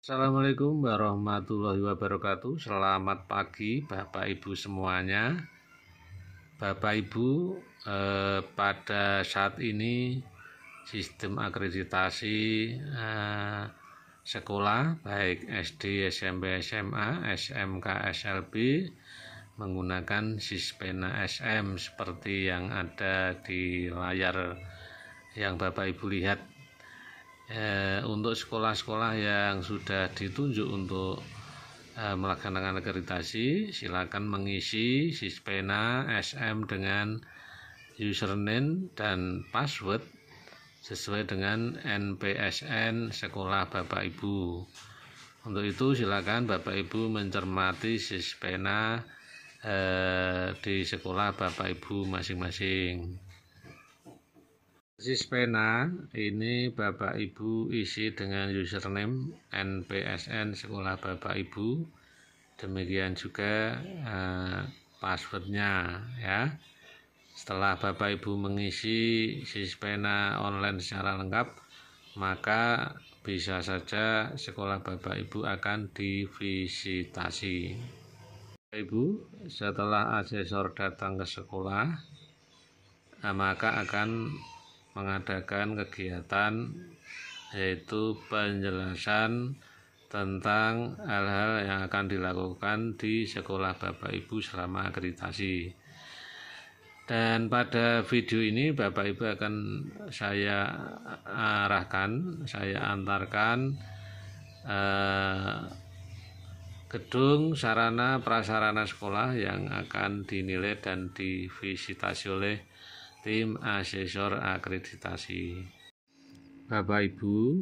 Assalamualaikum warahmatullahi wabarakatuh. Selamat pagi Bapak Ibu semuanya. Bapak Ibu, pada saat ini sistem akreditasi sekolah baik SD, SMP, SMA, SMK, SLB menggunakan Sispena SM seperti yang ada di layar yang Bapak Ibu lihat. Untuk sekolah-sekolah yang sudah ditunjuk untuk melaksanakan akreditasi, silakan mengisi Sispena SM dengan username dan password sesuai dengan NPSN sekolah Bapak Ibu. Untuk itu silakan Bapak Ibu mencermati Sispena di sekolah Bapak Ibu masing-masing. Sispena ini Bapak Ibu isi dengan username NPSN sekolah Bapak Ibu, demikian juga passwordnya ya. Setelah Bapak Ibu mengisi Sispena online secara lengkap, maka bisa saja sekolah Bapak Ibu akan divisitasi. Bapak Ibu, setelah asesor datang ke sekolah, maka akan mengadakan kegiatan yaitu penjelasan tentang hal-hal yang akan dilakukan di sekolah Bapak Ibu selama akreditasi. Dan pada video ini Bapak Ibu akan saya antarkan gedung sarana prasarana sekolah yang akan dinilai dan divisitasi oleh tim asesor akreditasi. Bapak Ibu,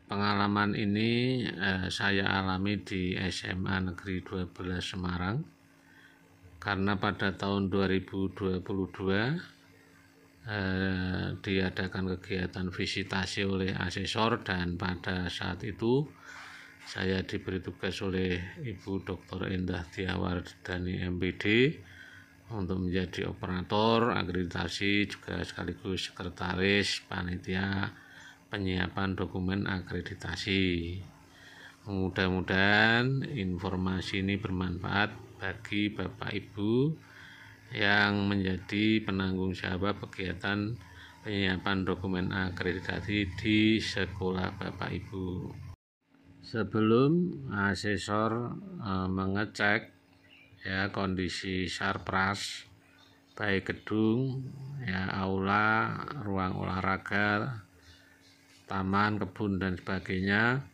pengalaman ini saya alami di SMA Negeri 12 Semarang, karena pada tahun 2022 diadakan kegiatan visitasi oleh asesor, dan pada saat itu saya diberi tugas oleh Ibu Dr. Endah Tiawardani MPD untuk menjadi operator akreditasi, juga sekaligus sekretaris panitia penyiapan dokumen akreditasi. Mudah-mudahan informasi ini bermanfaat bagi Bapak Ibu yang menjadi penanggung jawab kegiatan penyiapan dokumen akreditasi di sekolah Bapak Ibu. Sebelum asesor mengecek kondisi sarpras, baik gedung, aula, ruang olahraga, taman, kebun dan sebagainya,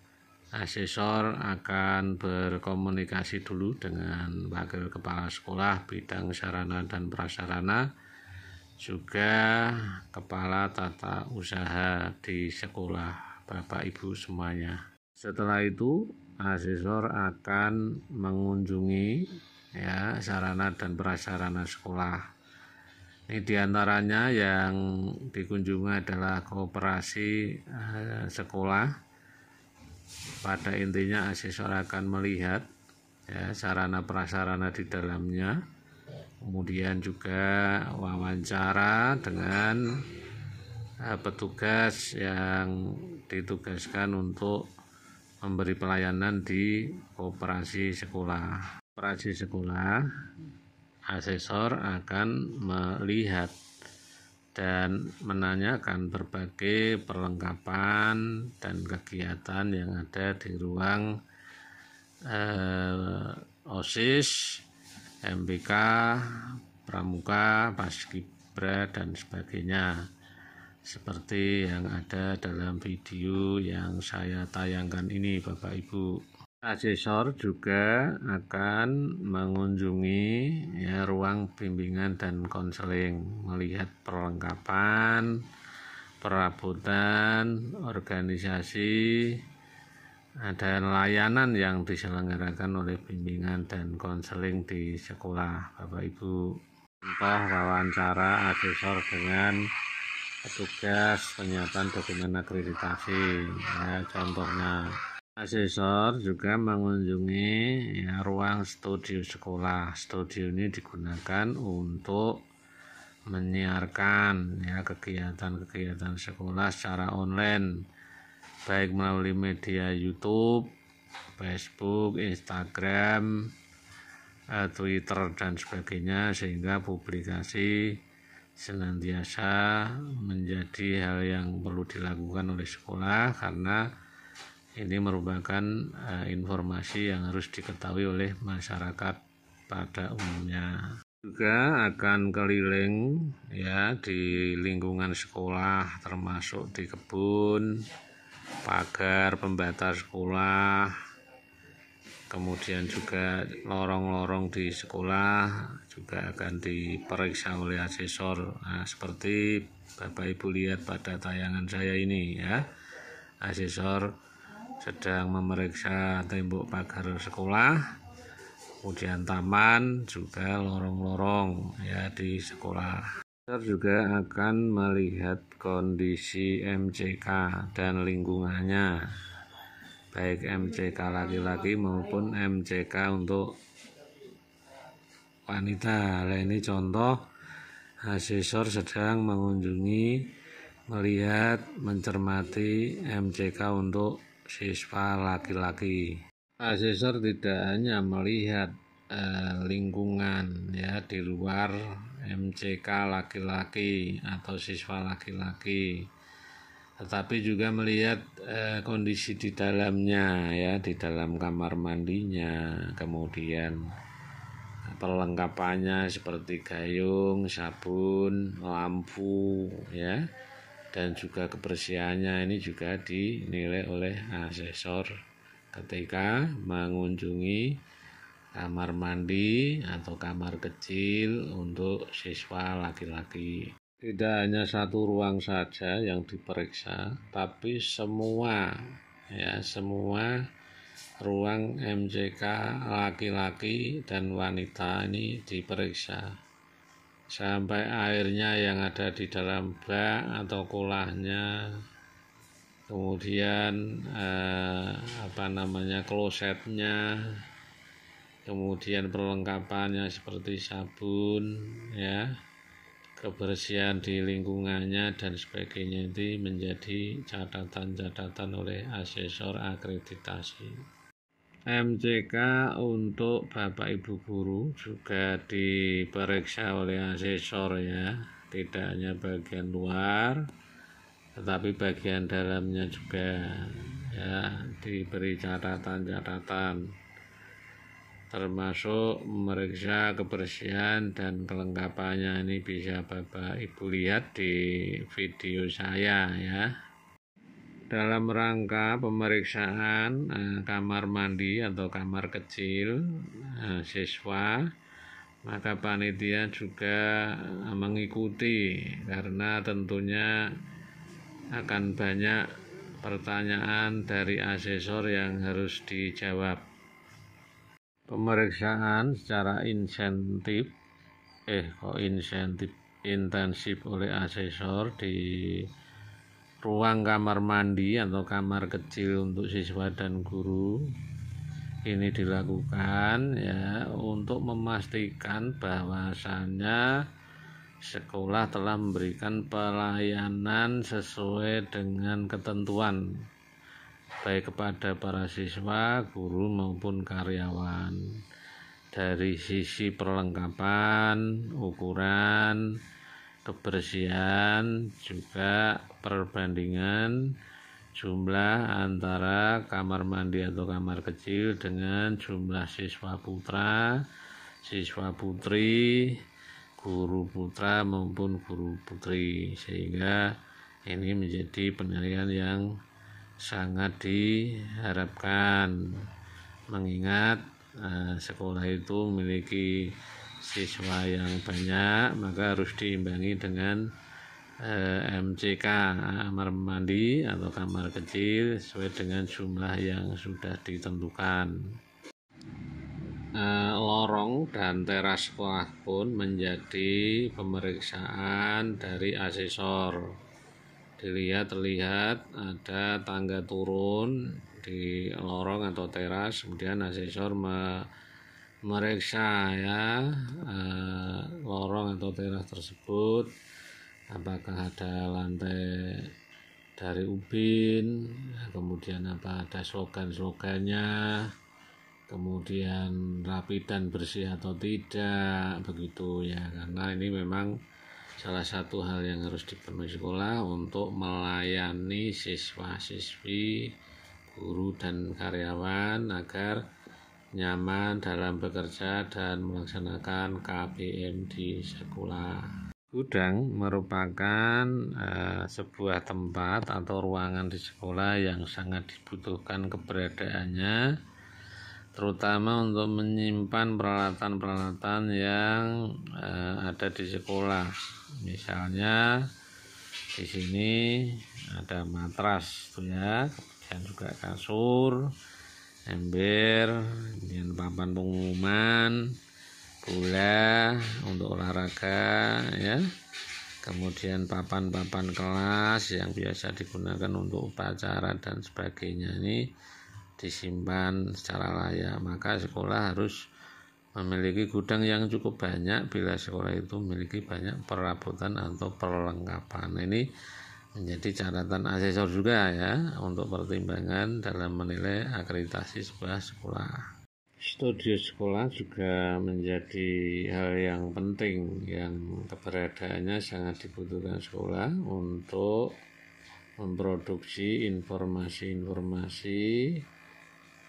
asesor akan berkomunikasi dulu dengan wakil kepala sekolah bidang sarana dan prasarana, juga kepala tata usaha di sekolah Bapak Ibu semuanya. Setelah itu asesor akan mengunjungi sarana dan prasarana sekolah. Ini diantaranya yang dikunjungi adalah koperasi sekolah. Pada intinya asesor akan melihat sarana prasarana di dalamnya, kemudian juga wawancara dengan petugas yang ditugaskan untuk memberi pelayanan di koperasi sekolah. Koperasi sekolah, asesor akan melihat dan menanyakan berbagai perlengkapan dan kegiatan yang ada di ruang OSIS, MPK, Pramuka, Paskibra dan sebagainya, seperti yang ada dalam video yang saya tayangkan ini Bapak Ibu. Asesor juga akan mengunjungi ruang bimbingan dan konseling, melihat perlengkapan, perabotan, organisasi, dan layanan yang diselenggarakan oleh bimbingan dan konseling di sekolah Bapak Ibu. Contoh wawancara asesor dengan petugas penyiapan dokumen akreditasi, contohnya. Asesor juga mengunjungi ruang studio sekolah. Studio ini digunakan untuk menyiarkan kegiatan-kegiatan sekolah secara online, baik melalui media YouTube, Facebook, Instagram, Twitter dan sebagainya, sehingga publikasi senantiasa menjadi hal yang perlu dilakukan oleh sekolah karena ini merupakan informasi yang harus diketahui oleh masyarakat pada umumnya. Juga akan keliling ya di lingkungan sekolah, termasuk di kebun, pagar pembatas sekolah, kemudian juga lorong-lorong di sekolah juga akan diperiksa oleh asesor. Nah, seperti Bapak Ibu lihat pada tayangan saya ini ya, asesor sedang memeriksa tembok pagar sekolah, kemudian taman, juga lorong-lorong ya di sekolah. Asesor juga akan melihat kondisi MCK dan lingkungannya, baik MCK laki-laki maupun MCK untuk wanita. Nah, ini contoh asesor sedang mengunjungi, melihat, mencermati MCK untuk siswa laki-laki. Asesor tidak hanya melihat lingkungan ya di luar MCK laki-laki atau siswa laki-laki, tetapi juga melihat kondisi di dalamnya ya, di dalam kamar mandinya, kemudian perlengkapannya seperti gayung, sabun, lampu ya, dan juga kebersihannya ini juga dinilai oleh asesor ketika mengunjungi kamar mandi atau kamar kecil untuk siswa laki-laki. Tidak hanya satu ruang saja yang diperiksa, tapi semua ruang MCK laki-laki dan wanita ini diperiksa. Sampai airnya yang ada di dalam bak atau kulahnya, kemudian klosetnya, kemudian perlengkapannya seperti sabun ya, kebersihan di lingkungannya dan sebagainya, itu menjadi catatan-catatan oleh asesor akreditasi. MCK untuk Bapak Ibu guru juga diperiksa oleh asesor ya, tidak hanya bagian luar tetapi bagian dalamnya juga ya, diberi catatan-catatan, termasuk memeriksa kebersihan dan kelengkapannya. Ini bisa Bapak Ibu lihat di video saya ya. Dalam rangka pemeriksaan kamar mandi atau kamar kecil siswa, maka panitia juga mengikuti karena tentunya akan banyak pertanyaan dari asesor yang harus dijawab. Pemeriksaan secara intensif oleh asesor di ruang kamar mandi atau kamar kecil untuk siswa dan guru ini dilakukan ya untuk memastikan bahwasannya sekolah telah memberikan pelayanan sesuai dengan ketentuan baik kepada para siswa, guru maupun karyawan, dari sisi perlengkapan, ukuran, kebersihan, juga perbandingan jumlah antara kamar mandi atau kamar kecil dengan jumlah siswa putra, siswa putri, guru putra maupun guru putri, sehingga ini menjadi penilaian yang sangat diharapkan, mengingat sekolah itu memiliki siswa yang banyak, maka harus diimbangi dengan MCK, kamar mandi atau kamar kecil, sesuai dengan jumlah yang sudah ditentukan. Lorong dan teras sekolah pun menjadi pemeriksaan dari asesor. Terlihat ada tangga turun di lorong atau teras, kemudian asesor memeriksa ya lorong atau teras tersebut, apakah ada lantai dari Ubin, kemudian ada slogan-slogannya, kemudian rapi dan bersih atau tidak, begitu ya, karena ini memang salah satu hal yang harus dipenuhi sekolah untuk melayani siswa-siswi, guru dan karyawan agar nyaman dalam bekerja dan melaksanakan KBM di sekolah. Gudang merupakan sebuah tempat atau ruangan di sekolah yang sangat dibutuhkan keberadaannya, terutama untuk menyimpan peralatan-peralatan yang ada di sekolah. Misalnya di sini ada matras, ya, kemudian juga kasur, ember, kemudian papan pengumuman, bola untuk olahraga, ya, kemudian papan-papan kelas yang biasa digunakan untuk upacara dan sebagainya, ini disimpan secara layak. Maka sekolah harus memiliki gudang yang cukup banyak bila sekolah itu memiliki banyak perabotan atau perlengkapan. Ini menjadi catatan asesor juga, ya, untuk pertimbangan dalam menilai akreditasi sebuah sekolah. Studio sekolah juga menjadi hal yang penting yang keberadaannya sangat dibutuhkan sekolah untuk memproduksi informasi-informasi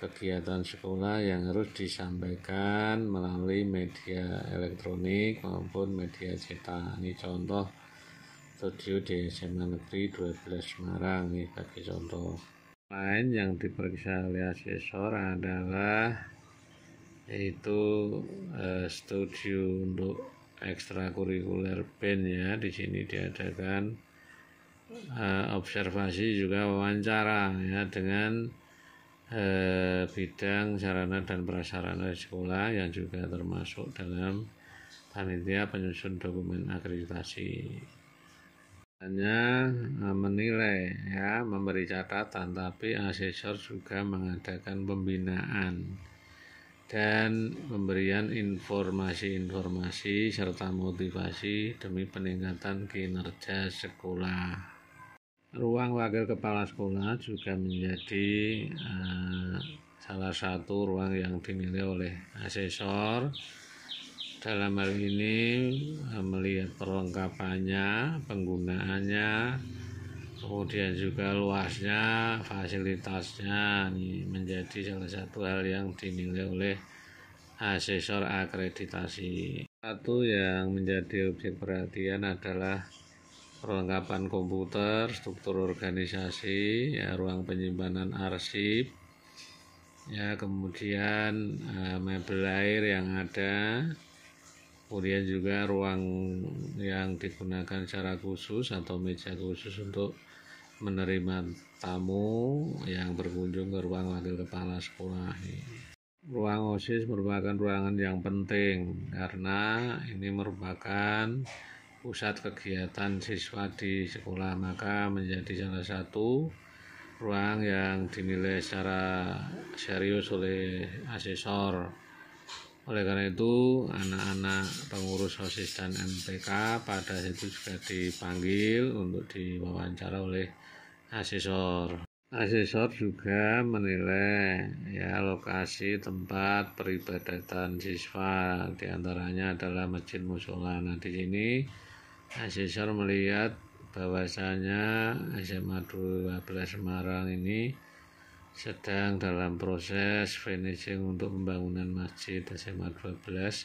kegiatan sekolah yang harus disampaikan melalui media elektronik maupun media cetak. Ini contoh studio di SMA Negeri 12 Semarang, ini bagi contoh. Lain yang diperiksa oleh asesor adalah yaitu studio untuk ekstrakurikuler band, ya. Di sini diadakan observasi juga wawancara, ya, dengan bidang sarana dan prasarana sekolah yang juga termasuk dalam panitia penyusun dokumen akreditasi. Hanya menilai, ya, memberi catatan, tapi asesor juga mengadakan pembinaan dan pemberian informasi-informasi serta motivasi demi peningkatan kinerja sekolah. Ruang wakil kepala sekolah juga menjadi salah satu ruang yang dinilai oleh asesor. Dalam hal ini melihat perlengkapannya, penggunaannya, kemudian juga luasnya, fasilitasnya, ini menjadi salah satu hal yang dinilai oleh asesor akreditasi. Satu yang menjadi objek perhatian adalah perlengkapan komputer, struktur organisasi, ya, ruang penyimpanan arsip, ya, kemudian mebel air yang ada, kemudian juga ruang yang digunakan secara khusus atau meja khusus untuk menerima tamu yang berkunjung ke ruang wakil kepala sekolah. Ruang OSIS merupakan ruangan yang penting karena ini merupakan pusat kegiatan siswa di sekolah, maka menjadi salah satu ruang yang dinilai secara serius oleh asesor. Oleh karena itu, anak-anak pengurus OSIS dan MPK pada itu juga dipanggil untuk diwawancara oleh asesor. Asesor juga menilai, ya, lokasi tempat peribadatan siswa, diantaranya adalah masjid mushola. Nah, di sini asesor melihat bahwasanya SMA 12 Semarang ini sedang dalam proses finishing untuk pembangunan masjid SMA 12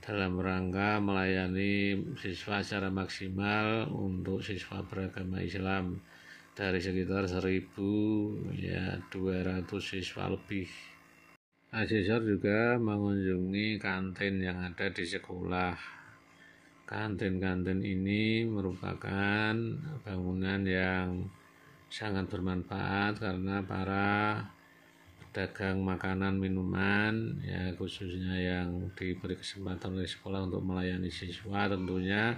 dalam rangka melayani siswa secara maksimal untuk siswa beragama Islam dari sekitar 1.200 siswa lebih. Asesor juga mengunjungi kantin yang ada di sekolah. Kantin-kantin ini merupakan bangunan yang sangat bermanfaat karena para pedagang makanan minuman, ya, khususnya yang diberi kesempatan oleh sekolah untuk melayani siswa, tentunya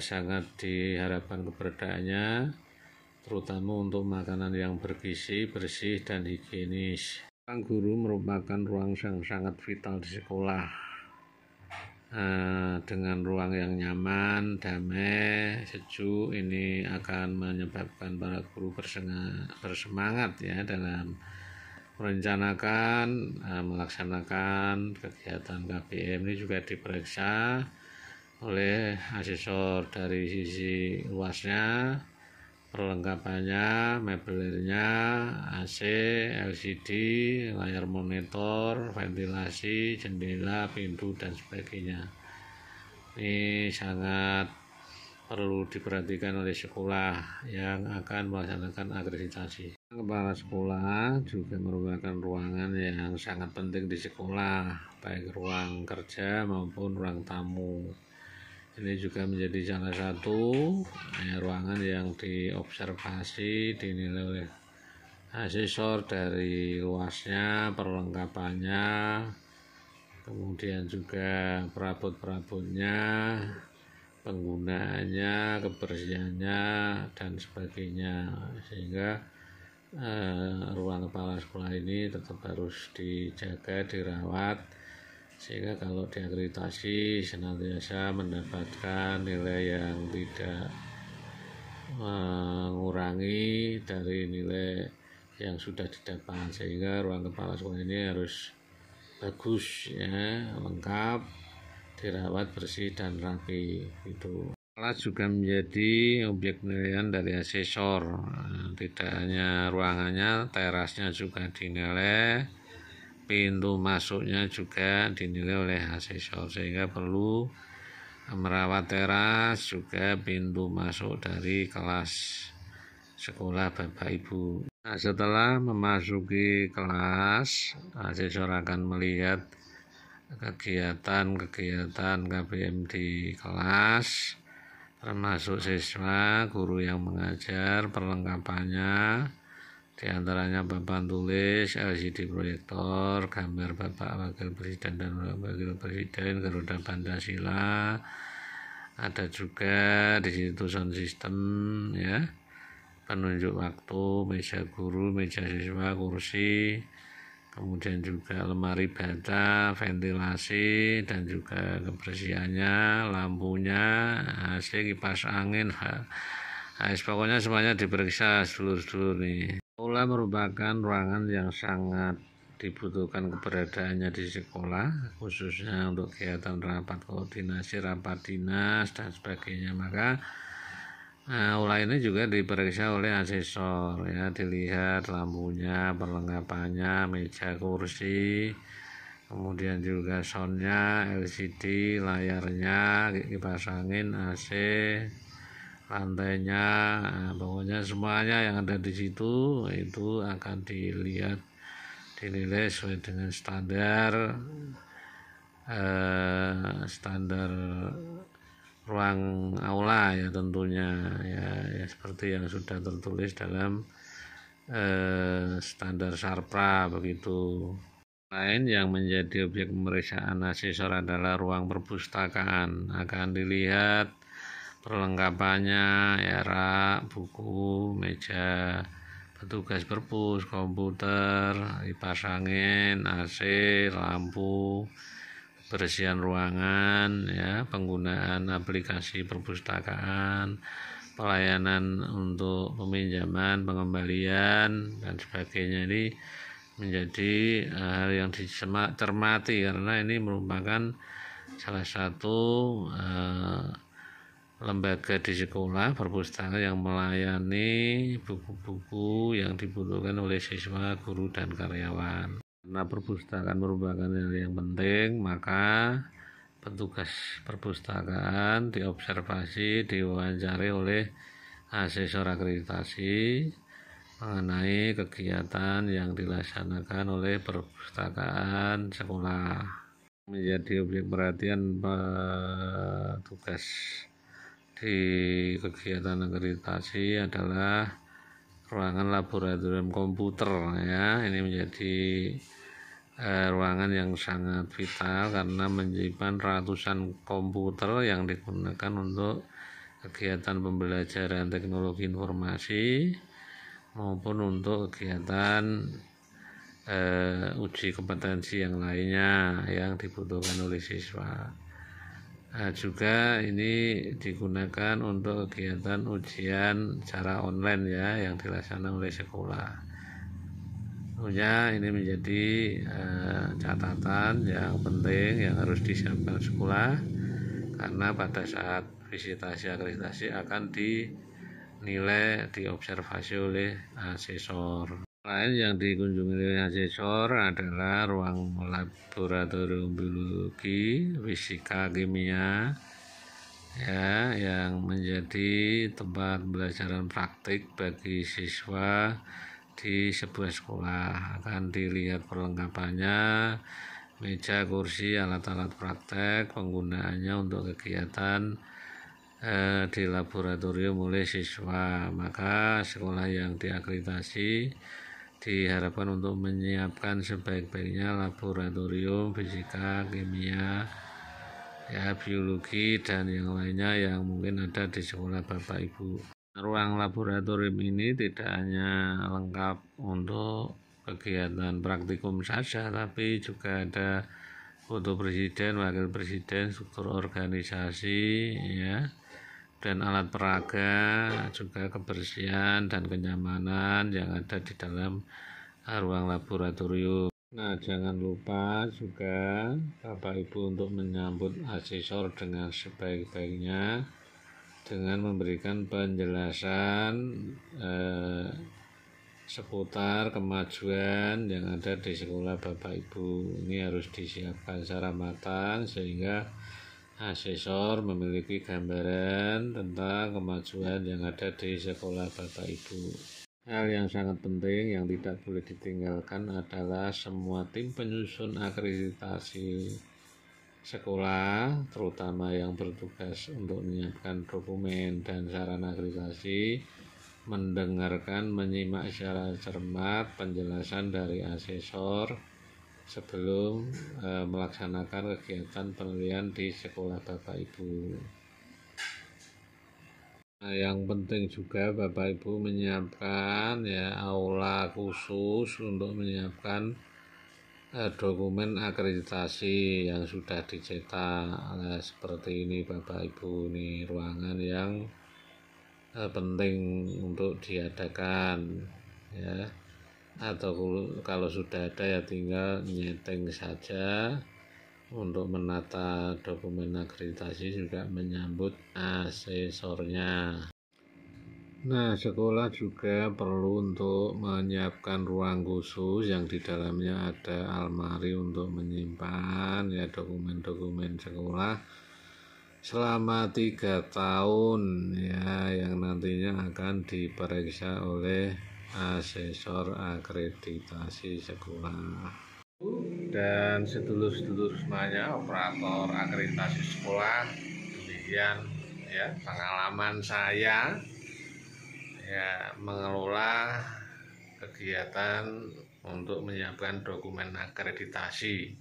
sangat diharapkan keberadaannya, terutama untuk makanan yang bergizi, bersih, dan higienis. Ruang guru merupakan ruang yang sangat vital di sekolah. dengan ruang yang nyaman, damai, sejuk, ini akan menyebabkan para guru bersemangat ya dalam merencanakan, melaksanakan kegiatan KBM. Ini juga diperiksa oleh asesor dari sisi luasnya, perlengkapannya, mebelirnya, AC, LCD, layar monitor, ventilasi, jendela, pintu, dan sebagainya. Ini sangat perlu diperhatikan oleh sekolah yang akan melaksanakan akreditasi. Kepala sekolah juga merupakan ruangan yang sangat penting di sekolah, baik ruang kerja maupun ruang tamu. Ini juga menjadi salah satu ruangan yang diobservasi, dinilai oleh asesor dari luasnya, perlengkapannya, kemudian juga perabot-perabotnya, penggunaannya, kebersihannya, dan sebagainya, sehingga ruang kepala sekolah ini tetap harus dijaga, dirawat, sehingga kalau diakreditasi senantiasa mendapatkan nilai yang tidak mengurangi dari nilai yang sudah didapat, sehingga ruang kepala sekolah ini harus bagus ya, lengkap, dirawat bersih dan rapi gitu. Kelas juga menjadi objek penilaian dari asesor, tidak hanya ruangannya, terasnya juga dinilai, pintu masuknya juga dinilai oleh asesor, sehingga perlu merawat teras juga pintu masuk dari kelas sekolah Bapak Ibu. Nah, setelah memasuki kelas, asesor akan melihat kegiatan KBM di kelas, termasuk siswa, guru yang mengajar, perlengkapannya, diantaranya papan tulis, LCD proyektor, gambar Bapak Wakil Presiden dan Wakil Presiden, Garuda Pancasila, ada juga di situ sound system ya, penunjuk waktu, meja guru, meja siswa, kursi, kemudian juga lemari baca, ventilasi, dan juga kebersihannya, lampunya, AC, kipas angin, pokoknya semuanya diperiksa sedulur-sedulur nih. Aula merupakan ruangan yang sangat dibutuhkan keberadaannya di sekolah, khususnya untuk kegiatan rapat koordinasi, rapat dinas, dan sebagainya. Maka aula ini juga diperiksa oleh asesor ya, dilihat lampunya, perlengkapannya, meja kursi, kemudian juga soundnya, LCD, layarnya, kipas angin, AC, lantainya, pokoknya semuanya yang ada di situ itu akan dilihat, dinilai sesuai dengan standar ruang aula ya tentunya ya seperti yang sudah tertulis dalam standar Sarpra begitu. Lain yang menjadi objek pemeriksaan asesor adalah ruang perpustakaan, akan dilihat perlengkapannya ya, rak, buku, meja petugas perpus, komputer, kipas angin, AC, lampu, kebersihan ruangan ya, penggunaan aplikasi perpustakaan, pelayanan untuk peminjaman, pengembalian, dan sebagainya. Ini menjadi hal yang dicermati karena ini merupakan salah satu lembaga di sekolah perpustakaan yang melayani buku-buku yang dibutuhkan oleh siswa, guru, dan karyawan. Karena perpustakaan merupakan hal yang penting, maka petugas perpustakaan diobservasi, diwawancari oleh asesor akreditasi mengenai kegiatan yang dilaksanakan oleh perpustakaan sekolah. Menjadi objek perhatian petugas di kegiatan akreditasi adalah ruangan laboratorium komputer ya. Ini menjadi ruangan yang sangat vital karena menyimpan ratusan komputer yang digunakan untuk kegiatan pembelajaran teknologi informasi maupun untuk kegiatan uji kompetensi yang lainnya yang dibutuhkan oleh siswa. Juga ini digunakan untuk kegiatan ujian secara online ya yang dilaksanakan oleh sekolah. Tentunya ini menjadi catatan yang penting yang harus disiapkan sekolah, karena pada saat visitasi akreditasi akan dinilai, diobservasi oleh asesor. Lain yang dikunjungi oleh asesor adalah ruang laboratorium biologi, fisika, kimia, ya, yang menjadi tempat pembelajaran praktik bagi siswa di sebuah sekolah. Akan dilihat perlengkapannya, meja, kursi, alat-alat praktek, penggunaannya untuk kegiatan di laboratorium oleh siswa. Maka sekolah yang diakreditasi diharapkan untuk menyiapkan sebaik-baiknya laboratorium fisika, kimia, ya, biologi dan yang lainnya yang mungkin ada di sekolah Bapak Ibu. Ruang laboratorium ini tidak hanya lengkap untuk kegiatan praktikum saja, tapi juga ada foto presiden, wakil presiden, struktur organisasi, ya, dan alat peraga, juga kebersihan dan kenyamanan yang ada di dalam ruang laboratorium. Nah, jangan lupa juga Bapak Ibu untuk menyambut asesor dengan sebaik-baiknya dengan memberikan penjelasan seputar kemajuan yang ada di sekolah Bapak Ibu. Ini harus disiapkan secara matang sehingga asesor memiliki gambaran tentang kemajuan yang ada di sekolah Bapak Ibu. Hal yang sangat penting yang tidak boleh ditinggalkan adalah semua tim penyusun akreditasi sekolah, terutama yang bertugas untuk menyiapkan dokumen dan sarana akreditasi, mendengarkan, menyimak secara cermat penjelasan dari asesor sebelum melaksanakan kegiatan penilaian di sekolah Bapak Ibu. Nah, yang penting juga Bapak Ibu menyiapkan ya aula khusus untuk menyiapkan dokumen akreditasi yang sudah dicetak. Nah, seperti ini Bapak Ibu, ini ruangan yang penting untuk diadakan, ya. Atau kalau sudah ada ya tinggal nyeting saja. Untuk menata dokumen akreditasi juga menyambut asesornya. Nah, sekolah juga perlu untuk menyiapkan ruang khusus yang di dalamnya ada almari untuk menyimpan ya dokumen-dokumen sekolah selama 3 tahun ya, yang nantinya akan diperiksa oleh asesor akreditasi sekolah. Dan sedulur-sedulur semuanya, operator akreditasi sekolah, demikian ya pengalaman saya ya mengelola kegiatan untuk menyiapkan dokumen akreditasi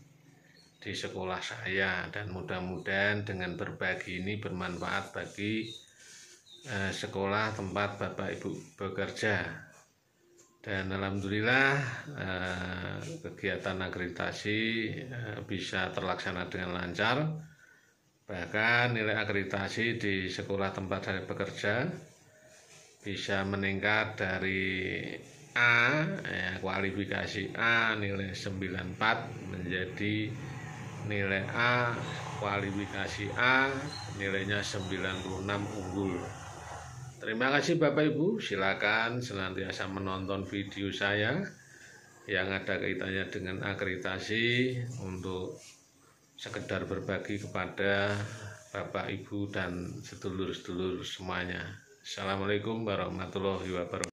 di sekolah saya, dan mudah-mudahan dengan berbagi ini bermanfaat bagi sekolah tempat Bapak Ibu bekerja. Dan alhamdulillah kegiatan akreditasi bisa terlaksana dengan lancar. Bahkan nilai akreditasi di sekolah tempat saya bekerja bisa meningkat dari A, ya, kualifikasi A nilai 94 menjadi nilai A, kualifikasi A nilainya 96 unggul. Terima kasih Bapak Ibu, silakan senantiasa menonton video saya yang ada kaitannya dengan akreditasi untuk sekedar berbagi kepada Bapak Ibu dan sedulur-sedulur semuanya. Assalamualaikum warahmatullahi wabarakatuh.